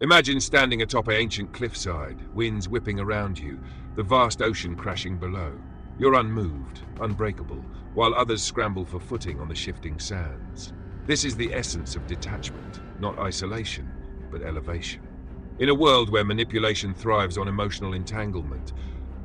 Imagine standing atop an ancient cliffside, winds whipping around you, the vast ocean crashing below. You're unmoved, unbreakable, while others scramble for footing on the shifting sands. This is the essence of detachment, not isolation, but elevation. In a world where manipulation thrives on emotional entanglement,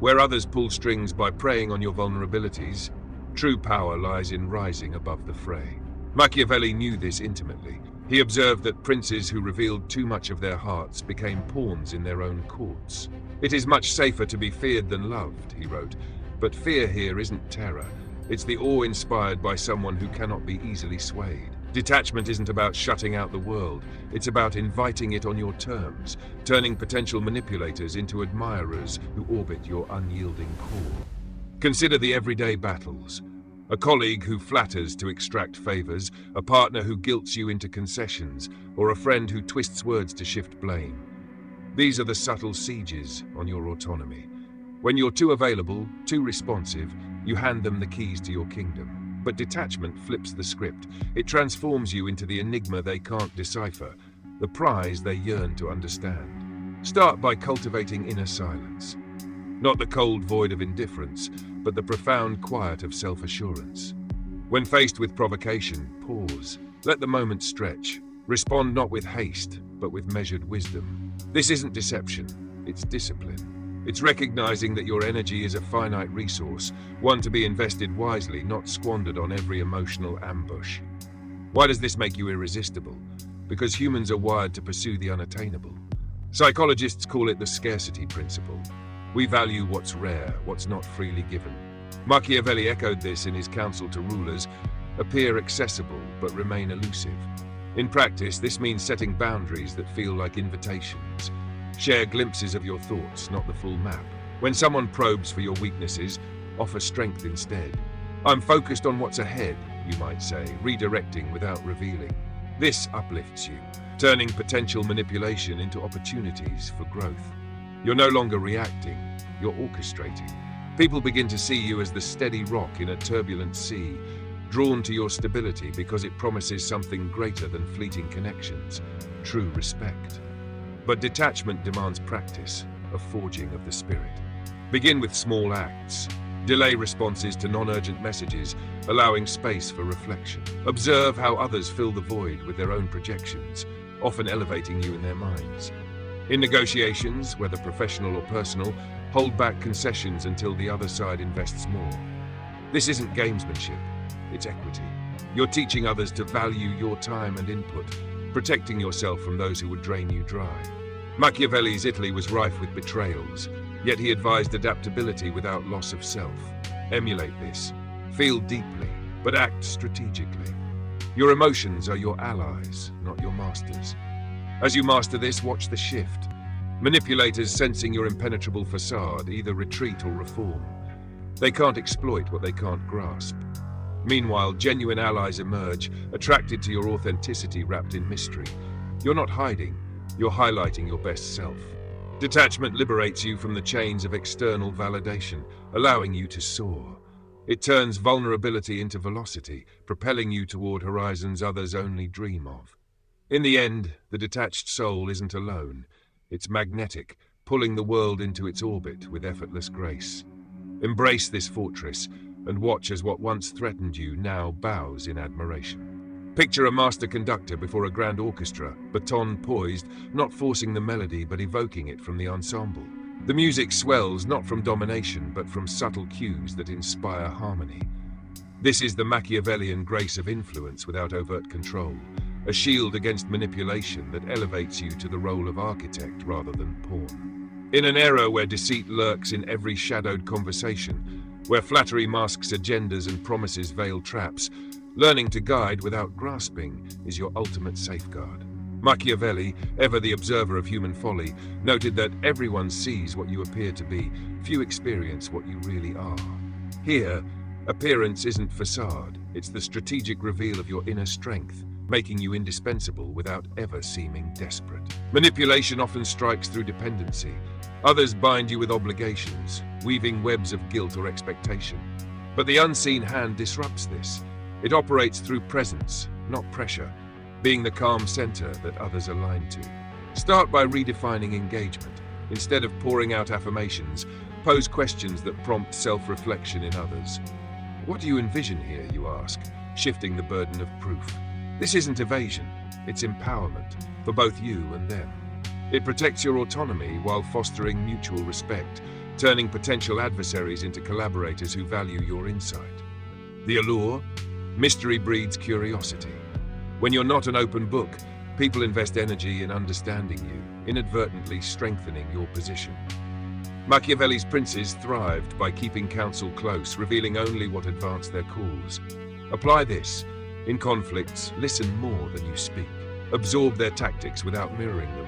where others pull strings by preying on your vulnerabilities, true power lies in rising above the fray. Machiavelli knew this intimately. He observed that princes who revealed too much of their hearts became pawns in their own courts. It is much safer to be feared than loved, he wrote, but fear here isn't terror. It's the awe inspired by someone who cannot be easily swayed. Detachment isn't about shutting out the world, it's about inviting it on your terms, turning potential manipulators into admirers who orbit your unyielding core. Consider the everyday battles. A colleague who flatters to extract favors, a partner who guilts you into concessions, or a friend who twists words to shift blame. These are the subtle sieges on your autonomy. When you're too available, too responsive, you hand them the keys to your kingdom. But detachment flips the script. It transforms you into the enigma they can't decipher, the prize they yearn to understand. Start by cultivating inner silence. Not the cold void of indifference, but the profound quiet of self-assurance. When faced with provocation, pause. Let the moment stretch. Respond not with haste, but with measured wisdom. This isn't deception, it's discipline. It's recognizing that your energy is a finite resource, one to be invested wisely, not squandered on every emotional ambush. Why does this make you irresistible? Because humans are wired to pursue the unattainable. Psychologists call it the scarcity principle. We value what's rare, what's not freely given. Machiavelli echoed this in his counsel to rulers: appear accessible, but remain elusive. In practice, this means setting boundaries that feel like invitations. Share glimpses of your thoughts, not the full map. When someone probes for your weaknesses, offer strength instead. I'm focused on what's ahead, you might say, redirecting without revealing. This uplifts you, turning potential manipulation into opportunities for growth. You're no longer reacting, you're orchestrating. People begin to see you as the steady rock in a turbulent sea, drawn to your stability because it promises something greater than fleeting connections, true respect. But detachment demands practice, a forging of the spirit. Begin with small acts. Delay responses to non-urgent messages, allowing space for reflection. Observe how others fill the void with their own projections, often elevating you in their minds. In negotiations, whether professional or personal, hold back concessions until the other side invests more. This isn't gamesmanship, it's equity. You're teaching others to value your time and input, protecting yourself from those who would drain you dry. Machiavelli's Italy was rife with betrayals, yet he advised adaptability without loss of self. Emulate this. Feel deeply, but act strategically. Your emotions are your allies, not your masters. As you master this, watch the shift. Manipulators, sensing your impenetrable facade, either retreat or reform. They can't exploit what they can't grasp. Meanwhile, genuine allies emerge, attracted to your authenticity wrapped in mystery. You're not hiding, you're highlighting your best self. Detachment liberates you from the chains of external validation, allowing you to soar. It turns vulnerability into velocity, propelling you toward horizons others only dream of. In the end, the detached soul isn't alone. It's magnetic, pulling the world into its orbit with effortless grace. Embrace this fortress, and watch as what once threatened you now bows in admiration. Picture a master conductor before a grand orchestra, baton poised, not forcing the melody but evoking it from the ensemble. The music swells not from domination but from subtle cues that inspire harmony. This is the Machiavellian grace of influence without overt control, a shield against manipulation that elevates you to the role of architect rather than pawn. In an era where deceit lurks in every shadowed conversation, where flattery masks agendas and promises veil traps, learning to guide without grasping is your ultimate safeguard. Machiavelli, ever the observer of human folly, noted that everyone sees what you appear to be, few experience what you really are. Here, appearance isn't facade, it's the strategic reveal of your inner strength, making you indispensable without ever seeming desperate. Manipulation often strikes through dependency. Others bind you with obligations, weaving webs of guilt or expectation. But the unseen hand disrupts this. It operates through presence, not pressure, being the calm center that others align to. Start by redefining engagement. Instead of pouring out affirmations, pose questions that prompt self-reflection in others. What do you envision here, you ask, shifting the burden of proof. This isn't evasion, it's empowerment, for both you and them. It protects your autonomy while fostering mutual respect, turning potential adversaries into collaborators who value your insight. The allure? Mystery breeds curiosity. When you're not an open book, people invest energy in understanding you, inadvertently strengthening your position. Machiavelli's princes thrived by keeping counsel close, revealing only what advanced their cause. Apply this. In conflicts, listen more than you speak. Absorb their tactics without mirroring them.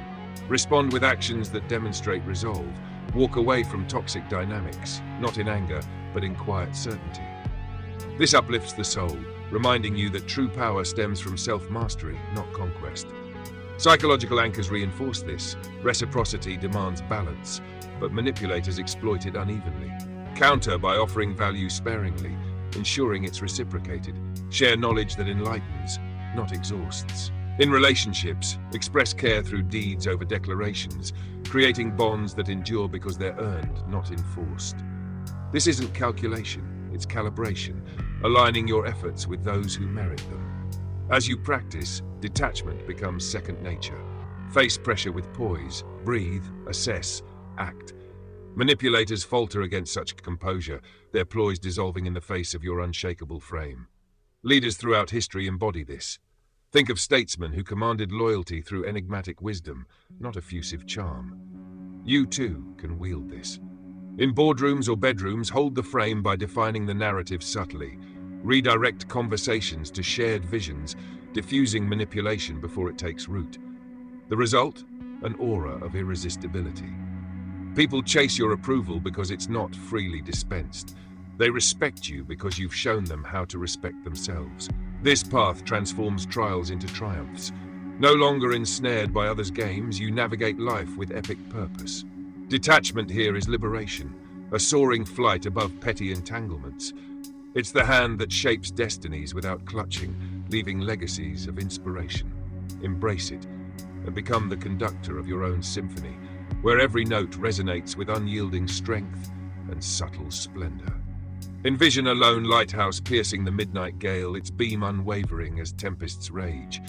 Respond with actions that demonstrate resolve. Walk away from toxic dynamics, not in anger, but in quiet certainty. This uplifts the soul, reminding you that true power stems from self-mastery, not conquest. Psychological anchors reinforce this. Reciprocity demands balance, but manipulators exploit it unevenly. Counter by offering value sparingly, ensuring it's reciprocated. Share knowledge that enlightens, not exhausts. In relationships, express care through deeds over declarations, creating bonds that endure because they're earned, not enforced. This isn't calculation, it's calibration, aligning your efforts with those who merit them. As you practice, detachment becomes second nature. Face pressure with poise, breathe, assess, act. Manipulators falter against such composure, their ploys dissolving in the face of your unshakable frame. Leaders throughout history embody this. Think of statesmen who commanded loyalty through enigmatic wisdom, not effusive charm. You too can wield this. In boardrooms or bedrooms, hold the frame by defining the narrative subtly. Redirect conversations to shared visions, diffusing manipulation before it takes root. The result? An aura of irresistibility. People chase your approval because it's not freely dispensed. They respect you because you've shown them how to respect themselves. This path transforms trials into triumphs. No longer ensnared by others' games, you navigate life with epic purpose. Detachment here is liberation, a soaring flight above petty entanglements. It's the hand that shapes destinies without clutching, leaving legacies of inspiration. Embrace it, and become the conductor of your own symphony, where every note resonates with unyielding strength and subtle splendor. Envision a lone lighthouse piercing the midnight gale, its beam unwavering as tempests rage.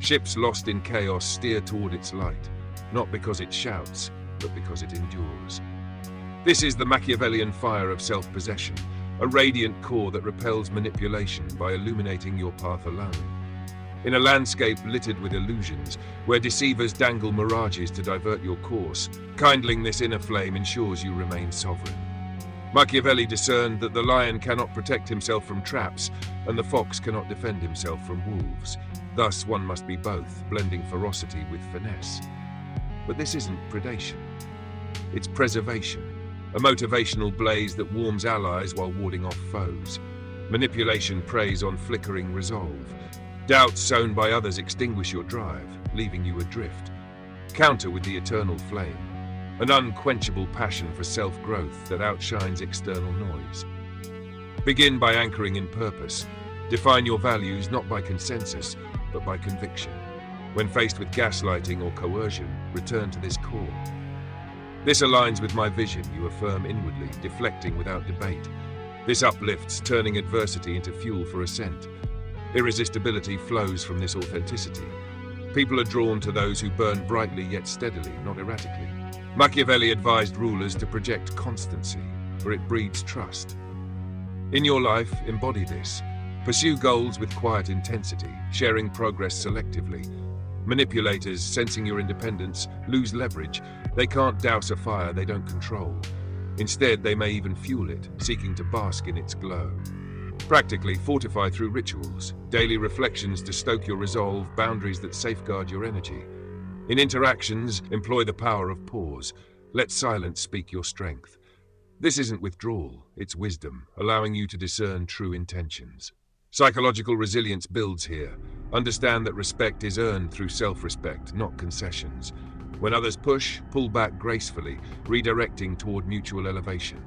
Ships lost in chaos steer toward its light, not because it shouts, but because it endures. This is the Machiavellian fire of self-possession, a radiant core that repels manipulation by illuminating your path alone. In a landscape littered with illusions, where deceivers dangle mirages to divert your course, kindling this inner flame ensures you remain sovereign. Machiavelli discerned that the lion cannot protect himself from traps, and the fox cannot defend himself from wolves. Thus, one must be both, blending ferocity with finesse. But this isn't predation. It's preservation, a motivational blaze that warms allies while warding off foes. Manipulation preys on flickering resolve. Doubts sown by others extinguish your drive, leaving you adrift. Counter with the eternal flame, an unquenchable passion for self-growth that outshines external noise. Begin by anchoring in purpose. Define your values not by consensus, but by conviction. When faced with gaslighting or coercion, return to this core. This aligns with my vision, you affirm inwardly, deflecting without debate. This uplifts, turning adversity into fuel for ascent. Irresistibility flows from this authenticity. People are drawn to those who burn brightly yet steadily, not erratically. Machiavelli advised rulers to project constancy, for it breeds trust. In your life, embody this. Pursue goals with quiet intensity, sharing progress selectively. Manipulators, sensing your independence, lose leverage. They can't douse a fire they don't control. Instead, they may even fuel it, seeking to bask in its glow. Practically, fortify through rituals, daily reflections to stoke your resolve, boundaries that safeguard your energy. In interactions, employ the power of pause. Let silence speak your strength. This isn't withdrawal, it's wisdom, allowing you to discern true intentions. Psychological resilience builds here. Understand that respect is earned through self-respect, not concessions. When others push, pull back gracefully, redirecting toward mutual elevation.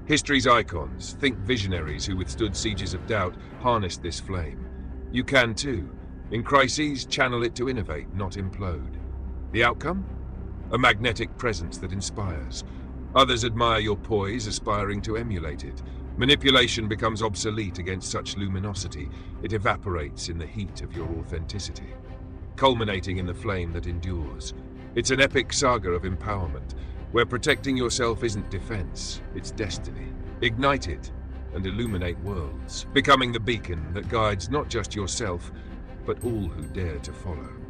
History's icons, think visionaries who withstood sieges of doubt, harnessed this flame. You can too. In crises, channel it to innovate, not implode. The outcome? A magnetic presence that inspires. Others admire your poise, aspiring to emulate it. Manipulation becomes obsolete against such luminosity. It evaporates in the heat of your authenticity, culminating in the flame that endures. It's an epic saga of empowerment, where protecting yourself isn't defense, it's destiny. Ignite it and illuminate worlds, becoming the beacon that guides not just yourself, but all who dare to follow.